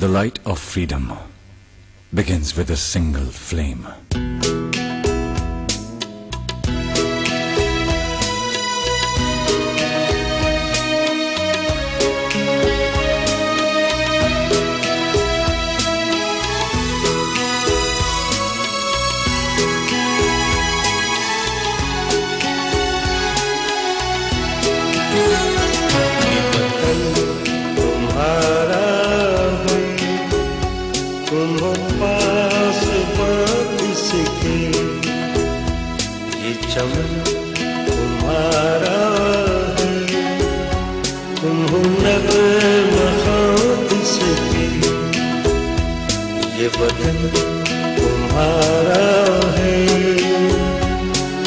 The light of freedom begins with a single flame. चमन तुम्हारा है, तुम हो नग़्मा खातिस की, ये बदन तुम्हारा है,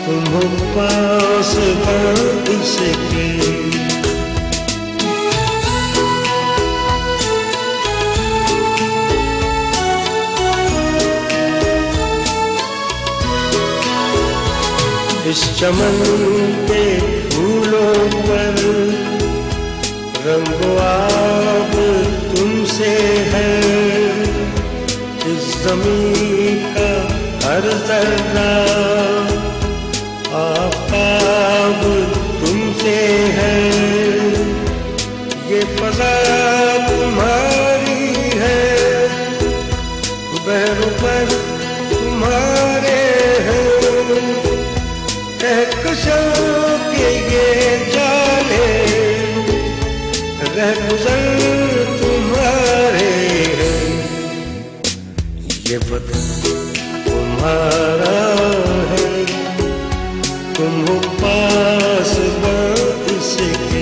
तुम हो पास खातिस की। इस चमन के फूलों पर रंगो आब तुमसे है, इस ज़मीन का हर ज़र्रा आफ़ताब तुमसे है, ये फ़ज़ा तुम्हारी है, बहरों पर तुम्हारे कहकशां के ये जाले, रहगुज़र तुम्हारे हैं, ये वतन तुम्हारा है, तुम हो पास बात से की।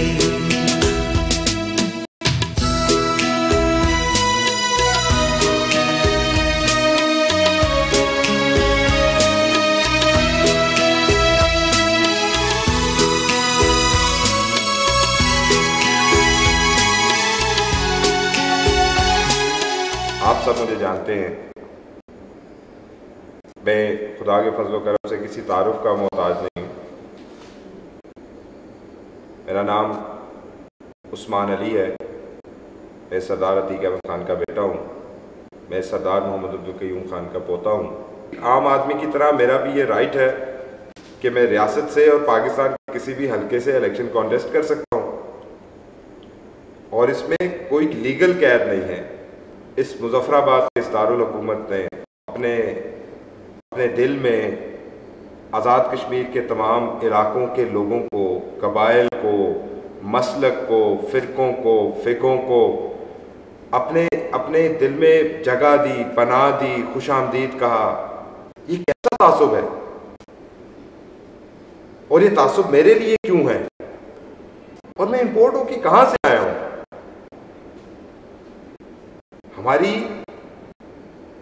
आप सब मुझे जानते हैं, मैं खुदा के फजल करम से किसी तारुफ का मोहताज नहीं। मेरा नाम उस्मान अली है, मैं सरदार अतीक अहमद खान का बेटा हूँ, मैं सरदार मोहम्मद अब्दुल क़य्यूम खान का पोता हूँ। आम आदमी की तरह मेरा भी ये राइट है कि मैं रियासत से और पाकिस्तान के किसी भी हल्के से इलेक्शन कॉन्टेस्ट कर सकता हूँ, और इसमें कोई लीगल कैद नहीं है। इस मुज़फ़्फ़राबाद के इस दारुल हुकूमत ने अपने दिल में आज़ाद कश्मीर के तमाम इलाकों के लोगों को, कबाइल को, मसलक को, फ़िरक़ों को, फ़िक़ों को अपने दिल में जगह दी, पनाह दी, खुशामदीद कहा। ये कैसा तासुब है, और ये तासुब मेरे लिए क्यों है, और मैं इंपोर्ट होकर कहाँ से आया हूँ? हमारी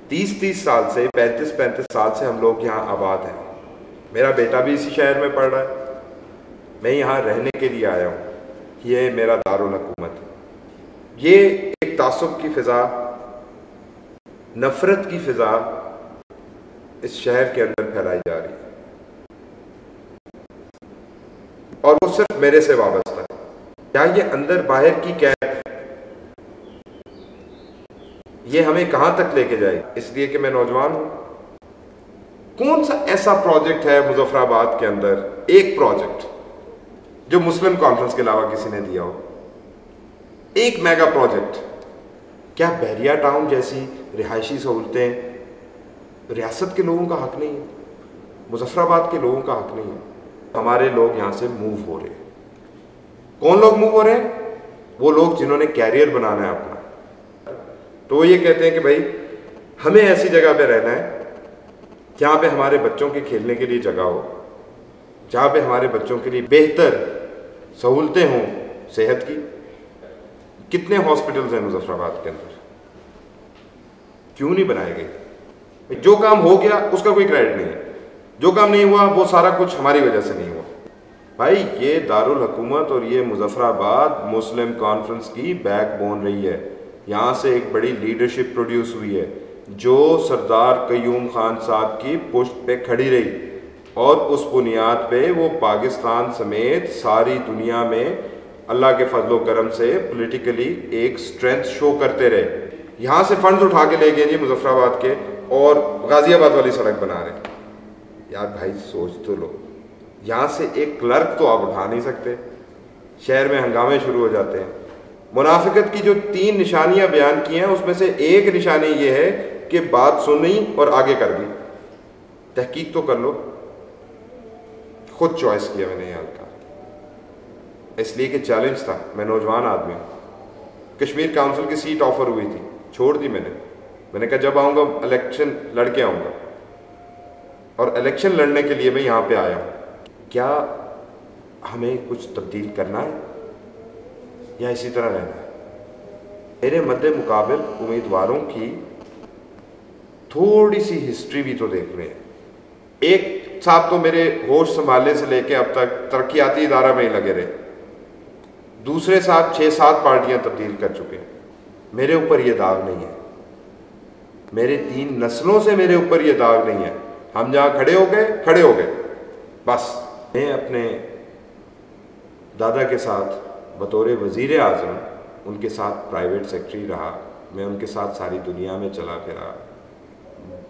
30-30 साल से, 35-35 साल से हम लोग यहाँ आबाद हैं। मेरा बेटा भी इसी शहर में पढ़ रहा है, मैं यहाँ रहने के लिए आया हूँ। ये मेरा दारुल हुकूमत है। ये एक तासुब की फ़िज़ा, नफ़रत की फ़िज़ा इस शहर के अंदर फैलाई जा रही है, और वो सिर्फ मेरे से वाबस्ता है। क्या ये अंदर बाहर की कैद ये हमें कहां तक लेके जाए? इसलिए कि मैं नौजवान हूं। कौन सा ऐसा प्रोजेक्ट है मुज़फ़्फ़राबाद के अंदर, एक प्रोजेक्ट जो मुस्लिम कॉन्फ्रेंस के अलावा किसी ने दिया हो? एक मेगा प्रोजेक्ट। क्या बहरिया टाउन जैसी रिहायशी सहूलतें रियासत के लोगों का हक नहीं है? मुज़फ़्फ़राबाद के लोगों का हक नहीं है? हमारे लोग यहां से मूव हो रहे हैं। कौन लोग मूव हो रहे हैं? वो लोग जिन्होंने कैरियर बनाना है अपना। तो वो ये कहते हैं कि भाई हमें ऐसी जगह पे रहना है जहाँ पे हमारे बच्चों के खेलने के लिए जगह हो, जहाँ पे हमारे बच्चों के लिए बेहतर सहूलतें हों सेहत की। कितने हॉस्पिटल्स हैं मुज़फ़्फ़राबाद के अंदर, क्यों नहीं बनाए गए? जो काम हो गया उसका कोई क्रेडिट नहीं है, जो काम नहीं हुआ वो सारा कुछ हमारी वजह से नहीं हुआ। भाई ये दारुल हुकूमत और ये मुज़फ़्फ़राबाद मुस्लिम कॉन्फ्रेंस की बैकबोन रही है। यहाँ से एक बड़ी लीडरशिप प्रोड्यूस हुई है जो सरदार क़य्यूम खान साहब की पुश्त पे खड़ी रही, और उस बुनियाद पे वो पाकिस्तान समेत सारी दुनिया में अल्लाह के फजलो करम से पॉलिटिकली एक स्ट्रेंथ शो करते रहे। यहाँ से फंड्स उठा के ले गए जी मुजफ्फराबाद के और गाजियाबाद वाली सड़क बना रहे हैं। यार भाई सोच तो लो, यहाँ से एक क्लर्क तो आप उठा नहीं सकते। शहर में हंगामे शुरू हो जाते हैं। मुनाफिकत की जो 3 निशानियां बयान की हैं उसमें से एक निशानी ये है कि बात सुनी और आगे कर दी। तहकीक तो कर लो, खुद चॉइस किया मैंने यहाँ का, इसलिए कि चैलेंज था। मैं नौजवान आदमी हूँ, कश्मीर काउंसिल की सीट ऑफर हुई थी, छोड़ दी मैंने कहा जब आऊँगा इलेक्शन लड़के आऊँगा, और इलेक्शन लड़ने के लिए मैं यहाँ पे आया हूँ। क्या हमें कुछ तब्दील करना है या इसी तरह रहना है? मेरे मद्दे मुकाबिल उम्मीदवारों की थोड़ी सी हिस्ट्री भी तो देख रहे हैं। एक साहब तो मेरे होश संभालने से लेके अब तक तरक्याती इदारा में ही लगे रहे, दूसरे साहब 6-7 पार्टियां तब्दील कर चुके हैं। मेरे ऊपर ये दाग नहीं है, मेरे 3 नस्लों से मेरे ऊपर ये दाग नहीं है। हम जहां खड़े हो गए बस। मैं अपने दादा के साथ बतौर वज़ीर आज़म उनके साथ प्राइवेट सेक्रेटरी रहा, मैं उनके साथ सारी दुनिया में चला फिरा,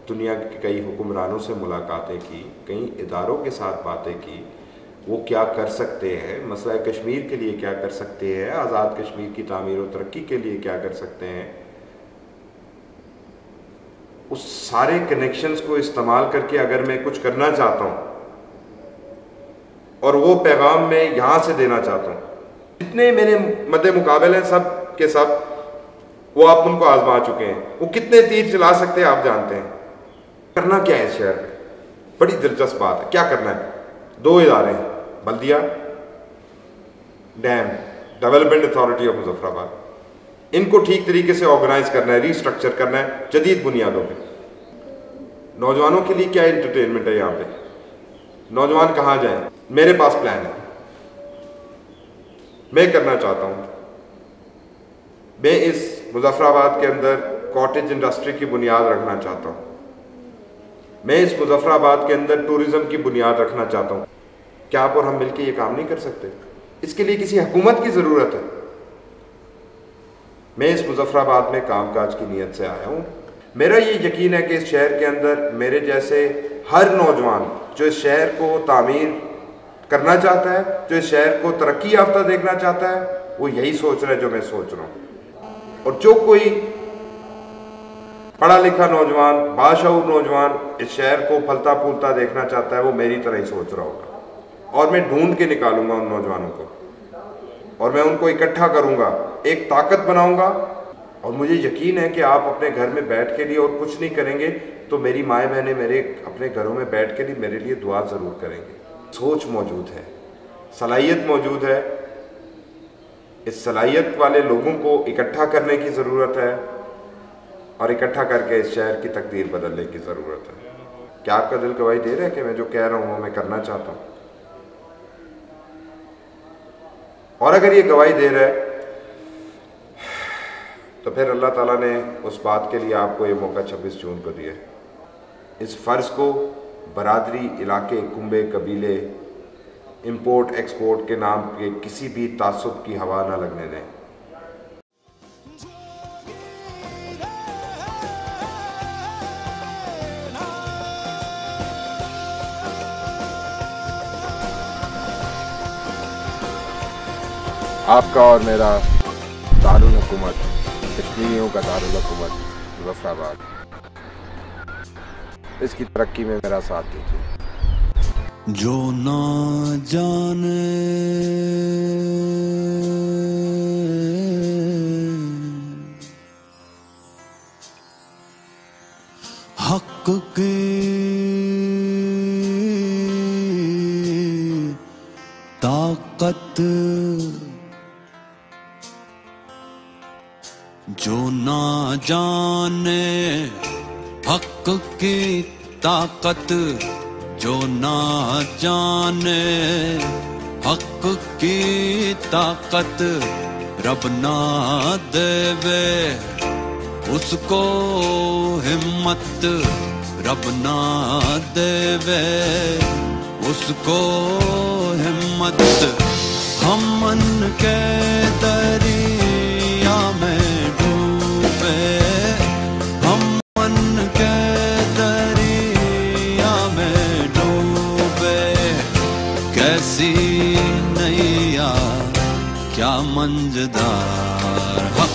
दुनिया के कई हुक्मरानों से मुलाकातें की, कई इदारों के साथ बातें की, वो क्या कर सकते हैं, मसला कश्मीर के लिए क्या कर सकते हैं, आज़ाद कश्मीर की तामीर और तरक्की के लिए क्या कर सकते हैं। उस सारे कनेक्शंस को इस्तेमाल करके अगर मैं कुछ करना चाहता हूँ और वो पैगाम मैं यहाँ से देना चाहता हूँ, जितने मेरे मद्दे मुकाबले हैं सब के सब वो आप उनको आजमा चुके हैं। वो कितने तीर चला सकते हैं आप जानते हैं। करना क्या है इस शहर में? बड़ी दिलचस्प बात है। क्या करना है? 2 इदारे हैं, बल्दिया dam development authority of Muzaffarabad, इनको ठीक तरीके से ऑर्गेनाइज करना है, रीस्ट्रक्चर करना है जदीद बुनियादों पे। नौजवानों के लिए क्या एंटरटेनमेंट है यहाँ पे? नौजवान कहाँ जाएं? मेरे पास प्लान है, मैं करना चाहता हूँ। मैं इस मुजफ्फराबाद के अंदर कॉटेज इंडस्ट्री की बुनियाद रखना चाहता हूँ। मैं इस मुजफ्फराबाद के अंदर टूरिज्म की बुनियाद रखना चाहता हूँ। क्या आप और हम मिलकर ये काम नहीं कर सकते? इसके लिए किसी हुकूमत की ज़रूरत है। मैं इस मुजफ्फराबाद में कामकाज की नीयत से आया हूँ। मेरा ये यकीन है कि इस शहर के अंदर मेरे जैसे हर नौजवान जो इस शहर को तामीर करना चाहता है, जो इस शहर को तरक्की याफ्ता देखना चाहता है, वो यही सोच रहा है जो मैं सोच रहा हूँ। और जो कोई पढ़ा लिखा नौजवान, बाशऊर नौजवान इस शहर को फलता फूलता देखना चाहता है, वो मेरी तरह ही सोच रहा होगा। और मैं ढूंढ के निकालूंगा उन नौजवानों को और मैं उनको इकट्ठा करूंगा, एक ताकत बनाऊंगा। और मुझे यकीन है कि आप अपने घर में बैठ के लिए और कुछ नहीं करेंगे तो मेरी माएँ बहनें मेरे अपने घरों में बैठ के लिए मेरे लिए दुआ ज़रूर करेंगे। सोच मौजूद है, सलाहियत मौजूद है। इस सलाहियत वाले लोगों को इकट्ठा करने की ज़रूरत है और इकट्ठा करके इस शहर की तकदीर बदलने की ज़रूरत है। क्या आपका दिल गवाही दे रहा है कि मैं जो कह रहा हूँ वो मैं करना चाहता हूँ? और अगर ये गवाही दे रहा है तो फिर अल्लाह ताला ने उस बात के लिए आपको ये मौका 26 जून को दिया। इस फ़र्ज़ को बरादरी, इलाके, कुंबे, कबीले, इंपोर्ट एक्सपोर्ट के नाम के किसी भी तासुब की हवा ना लगने दें। आपका और मेरा दारुल हुकूमत, कश्मीरियों का दारुल हुकूमत मुजफ्फराबाद, इसकी तरक्की में मेरा साथ दीजिए। जो ना जाने हक के ताकत, जो ना जाने हक की ताकत, जो ना जाने हक की ताकत, रब ना देवे उसको हिम्मत, रब ना देवे उसको हिम्मत। हम मन के दरिया में डूबे क्या मंजदार।